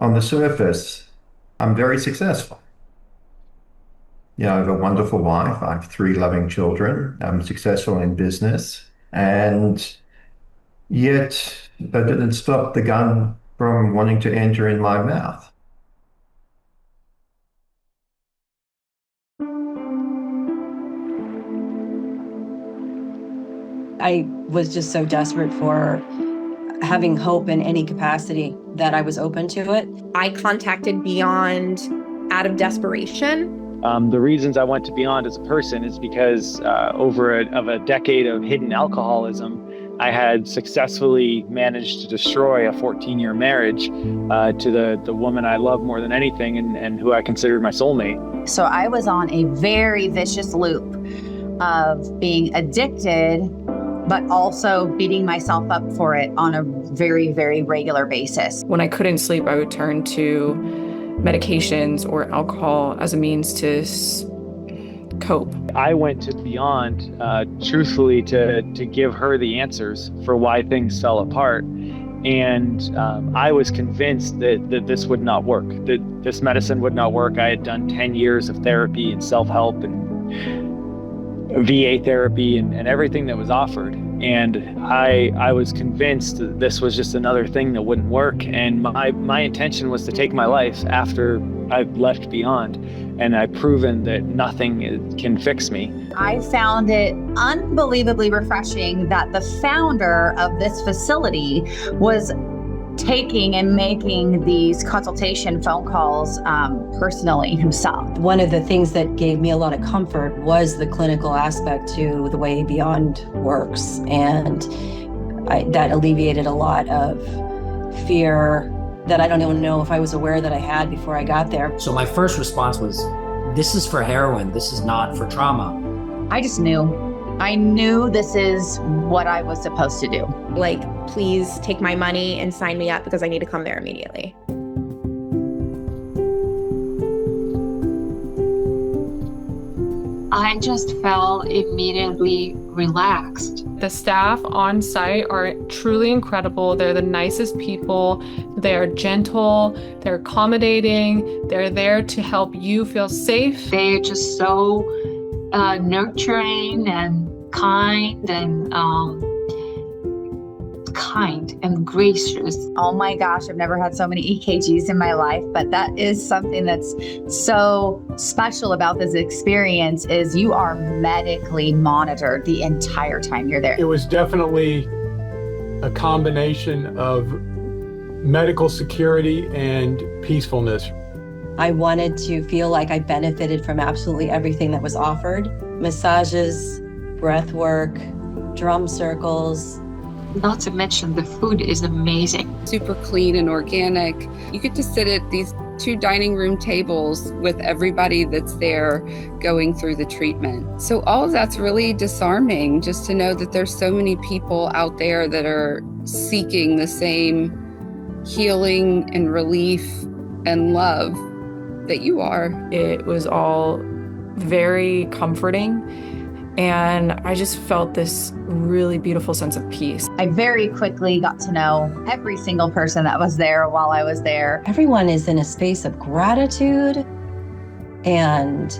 On the surface, I'm very successful. I have a wonderful wife. I have three loving children. I'm successful in business. And yet, that didn't stop the gun from wanting to enter in my mouth. I was just so desperate for having hope in any capacity that I was open to it. I contacted Beond out of desperation. The reasons I went to Beond as a person is because over a decade of hidden alcoholism, I had successfully managed to destroy a 14-year marriage to the woman I love more than anything and who I considered my soulmate. So I was on a very vicious loop of being addicted, but also beating myself up for it on a very, very regular basis. When I couldn't sleep, I would turn to medications or alcohol as a means to cope. I went to Beond, truthfully, to give her the answers for why things fell apart. And I was convinced that this would not work, that this medicine would not work. I had done 10 years of therapy and self-help and VA therapy and everything that was offered. And I was convinced that this was just another thing that wouldn't work. And my intention was to take my life after I left Beond. And I've proven that nothing can fix me. I found it unbelievably refreshing that the founder of this facility was taking and making these consultation phone calls personally himself. One of the things that gave me a lot of comfort was the clinical aspect to the way Beond works. And that alleviated a lot of fear that I don't even know if I was aware that I had before I got there. So my first response was, this is for heroin, this is not for trauma. I just knew. I knew this is what I was supposed to do. Like, please take my money and sign me up because I need to come there immediately. I just felt immediately relaxed. The staff on site are truly incredible. They're the nicest people. They're gentle, they're accommodating, they're there to help you feel safe. They're just so nurturing and kind and gracious. Oh my gosh, I've never had so many EKGs in my life, but that is something that's so special about this experience is you are medically monitored the entire time you're there. It was definitely a combination of medical security and peacefulness. I wanted to feel like I benefited from absolutely everything that was offered. Massages, breath work, drum circles. Not to mention the food is amazing. Super clean and organic. You get to sit at these 2 dining room tables with everybody that's there going through the treatment. So all of that's really disarming, just to know that there's so many people out there that are seeking the same healing and relief and love that you are. It was all very comforting. And I just felt this really beautiful sense of peace. I very quickly got to know every single person that was there while I was there. Everyone is in a space of gratitude and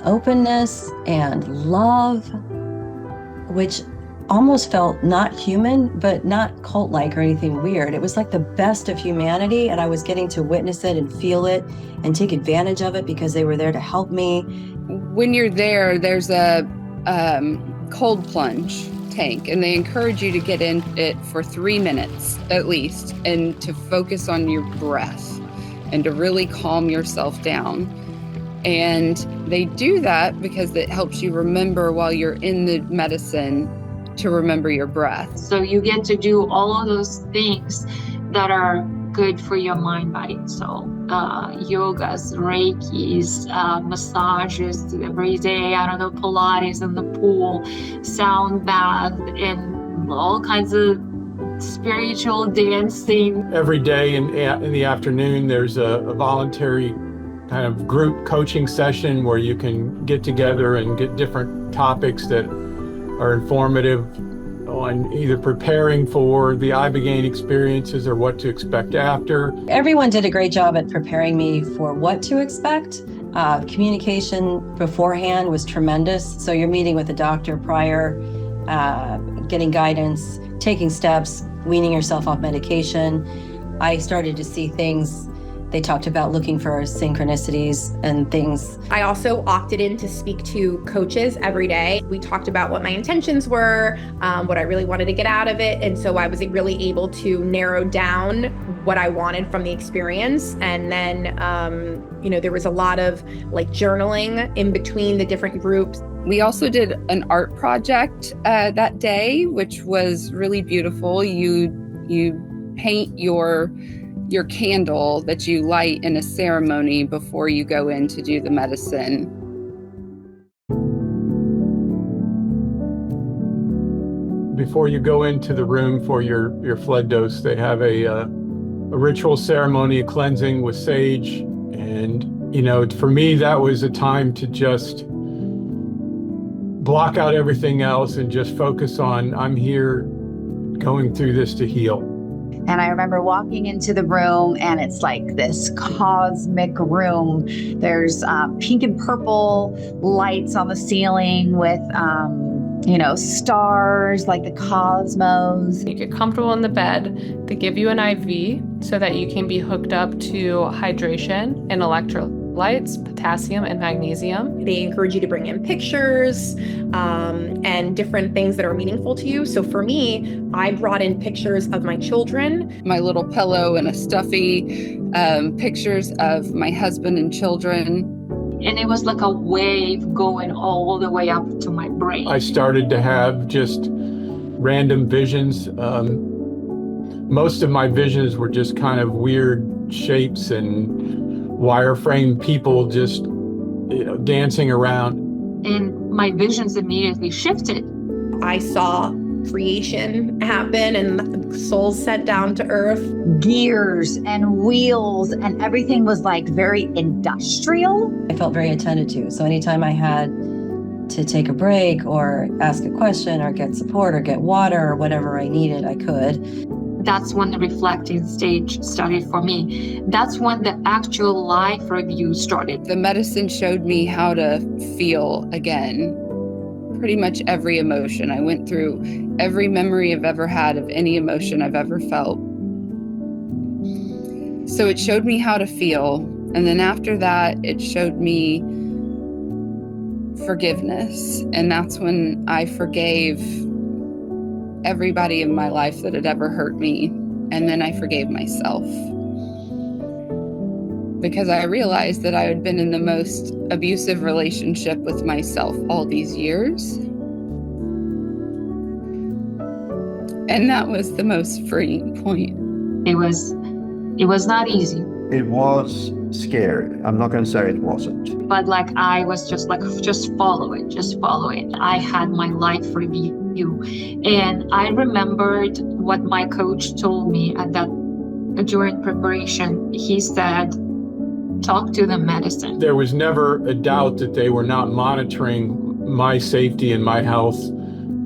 openness and love, which almost felt not human, but not cult-like or anything weird. It was like the best of humanity, and I was getting to witness it and feel it and take advantage of it because they were there to help me. When you're there, there's a cold plunge tank, and they encourage you to get in it for 3 minutes at least, and to focus on your breath and to really calm yourself down. And they do that because it helps you remember while you're in the medicine to remember your breath. So you get to do all of those things that are good for your mind, body, and soul. Yogas, Reikis, massages every day, I don't know, Pilates in the pool, sound bath, and all kinds of spiritual dancing. Every day in the afternoon, there's a voluntary kind of group coaching session where you can get together and get different topics that are informative on either preparing for the Ibogaine experiences or what to expect after. Everyone did a great job at preparing me for what to expect. Communication beforehand was tremendous. So you're meeting with a doctor prior, getting guidance, taking steps, weaning yourself off medication. I started to see things. They talked about looking for synchronicities and things. I also opted in to speak to coaches every day. We talked about what my intentions were, what I really wanted to get out of it. And so I was really able to narrow down what I wanted from the experience. And then, there was a lot of journaling in between the different groups. We also did an art project that day, which was really beautiful. You paint your candle that you light in a ceremony before you go in to do the medicine. Before you go into the room for your flood dose, they have a ritual ceremony, a cleansing with sage. And, for me, that was a time to just block out everything else and just focus on, I'm here going through this to heal. And I remember walking into the room, and it's like this cosmic room. There's pink and purple lights on the ceiling with, stars like the cosmos. You get comfortable in the bed. They give you an IV so that you can be hooked up to hydration and electrolytes, potassium and magnesium. They encourage you to bring in pictures and different things that are meaningful to you. So for me, I brought in pictures of my children. My little pillow and a stuffy, pictures of my husband and children. And it was like a wave going all the way up to my brain. I started to have just random visions. Most of my visions were just kind of weird shapes and wireframe people just dancing around. And my visions immediately shifted. I saw creation happen and souls sent down to earth. Gears and wheels, and everything was very industrial. I felt very attended to. So anytime I had to take a break or ask a question or get support or get water or whatever I needed, I could. That's when the reflecting stage started for me. That's when the actual life review started. The medicine showed me how to feel again. Pretty much every emotion. I went through every memory I've ever had of any emotion I've ever felt. So it showed me how to feel. And then after that, it showed me forgiveness. And that's when I forgave everybody in my life that had ever hurt me. And then I forgave myself. Because I realized that I had been in the most abusive relationship with myself all these years. And that was the most freeing point. It was not easy. It was scary. I'm not going to say it wasn't. But I was just follow it. I had my life review. And I remembered what my coach told me during preparation. He said, talk to the medicine. There was never a doubt that they were not monitoring my safety and my health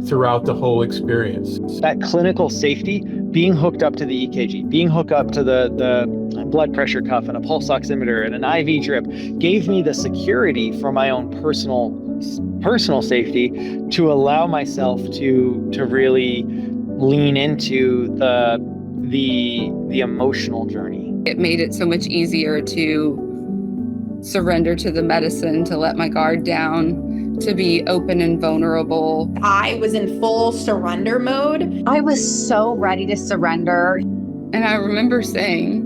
throughout the whole experience. That clinical safety, being hooked up to the EKG, being hooked up to the blood pressure cuff and a pulse oximeter and an IV drip, gave me the security for my own personal safety to allow myself to really lean into the emotional journey. It made it so much easier to surrender to the medicine, to let my guard down, to be open and vulnerable. I was in full surrender mode. I was so ready to surrender. And I remember saying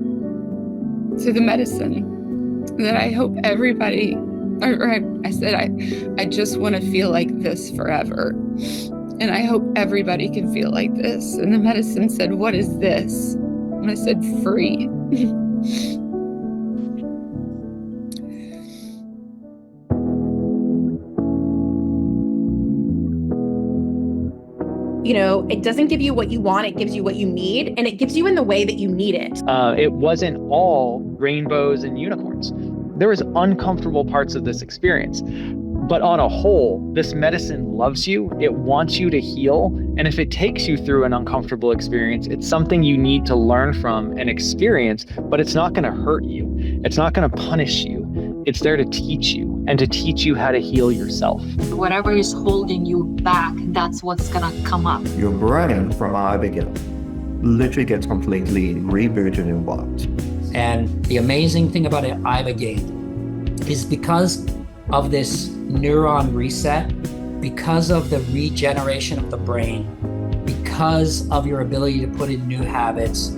to the medicine that I hope everybody, I said, I just want to feel like this forever. And I hope everybody can feel like this. And the medicine said, what is this? And I said, free. It doesn't give you what you want, it gives you what you need, and it gives you in the way that you need it. It wasn't all rainbows and unicorns. There was uncomfortable parts of this experience, But on a whole, this medicine loves you, it wants you to heal, and if it takes you through an uncomfortable experience, it's something you need to learn from and experience, but it's not gonna hurt you. It's not gonna punish you. It's there to teach you and to teach you how to heal yourself. Whatever is holding you back, that's what's gonna come up. Your brain from Ibogaine literally gets completely rebooted and wiped. And the amazing thing about Ibogaine is because of this neuron reset, because of the regeneration of the brain, because of your ability to put in new habits,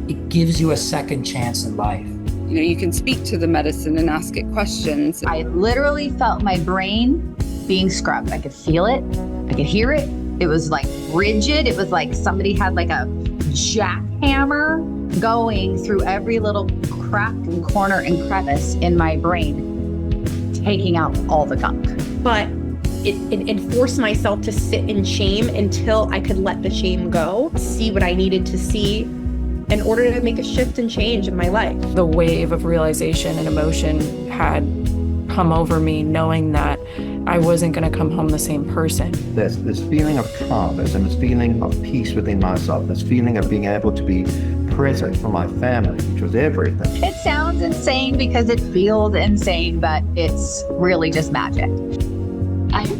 it gives you a second chance in life. You know, you can speak to the medicine and ask it questions. I literally felt my brain being scrubbed. I could feel it. I could hear it. It was like rigid. It was like somebody had like a jackhammer going through every little crack and corner and crevice in my brain, taking out all the gunk. But it forced myself to sit in shame until I could let the shame go, see what I needed to see in order to make a shift and change in my life. The wave of realization and emotion had come over me, knowing that I wasn't going to come home the same person. There's this feeling of calmness and this feeling of peace within myself, this feeling of being able to be present for my family, which was everything. It sounds insane because it feels insane, but it's really just magic.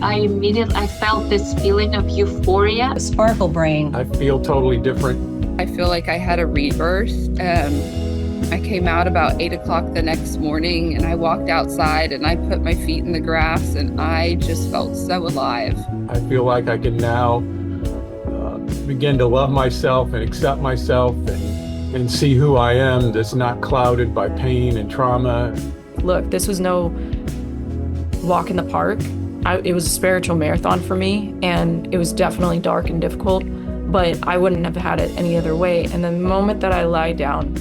I immediately felt this feeling of euphoria. A sparkle brain. I feel totally different. I feel like I had a rebirth. I came out about 8 o'clock the next morning and I walked outside and I put my feet in the grass and I just felt so alive. I feel like I can now begin to love myself and accept myself and see who I am that's not clouded by pain and trauma. Look, this was no walk in the park. It was a spiritual marathon for me, and it was definitely dark and difficult, but I wouldn't have had it any other way. And the moment that I lie down,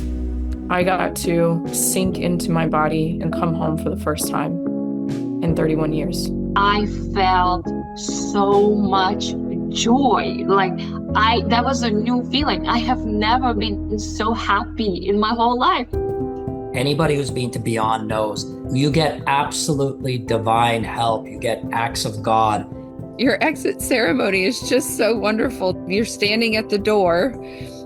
I got to sink into my body and come home for the first time in 31 years. I felt so much joy. That was a new feeling. I have never been so happy in my whole life. Anybody who's been to Beond knows you get absolutely divine help. You get acts of God. Your exit ceremony is just so wonderful. You're standing at the door,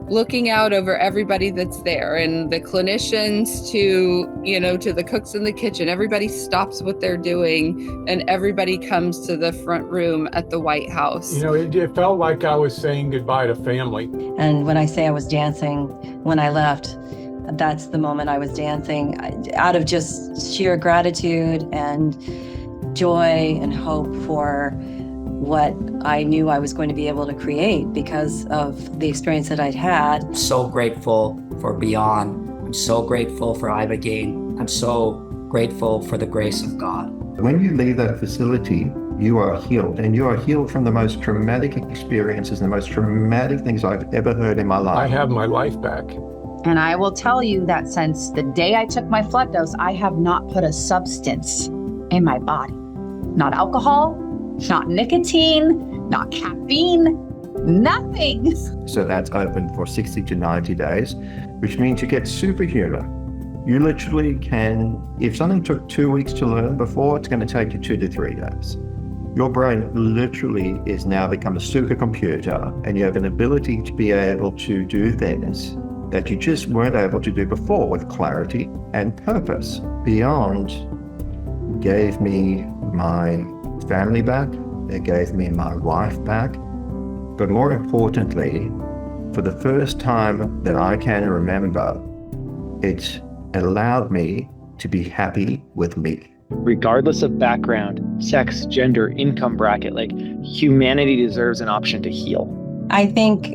looking out over everybody that's there, and the clinicians to the cooks in the kitchen. Everybody stops what they're doing and everybody comes to the front room at the White House. You know, it felt like I was saying goodbye to family. And when I say I was dancing when I left, that's the moment I was dancing out of just sheer gratitude and joy and hope for what I knew I was going to be able to create because of the experience that I'd had. I'm so grateful for Beond. I'm so grateful for Ibogaine. I'm so grateful for the grace of God. When you leave that facility, you are healed, and you are healed from the most traumatic experiences, the most traumatic things I've ever heard in my life. I have my life back. And I will tell you that since the day I took my flood dose, I have not put a substance in my body. Not alcohol, not nicotine, not caffeine, nothing. So that's open for 60 to 90 days, which means you get superhuman. You literally can, if something took 2 weeks to learn before, it's going to take you 2 to 3 days. Your brain literally is now become a supercomputer, and you have an ability to be able to do things that you just weren't able to do before with clarity and purpose. Beond gave me my family back, it gave me my wife back, but more importantly, for the first time that I can remember, it allowed me to be happy with me. Regardless of background, sex, gender, income bracket, humanity deserves an option to heal. I think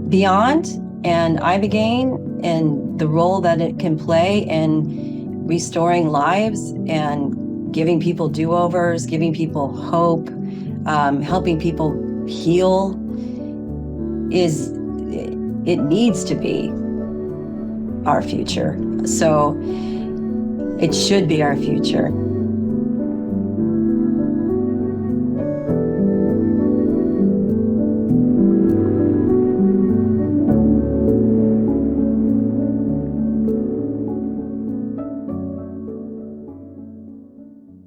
Beond and Ibogaine and the role that it can play in restoring lives and giving people do-overs, giving people hope, helping people heal, it needs to be our future. So it should be our future.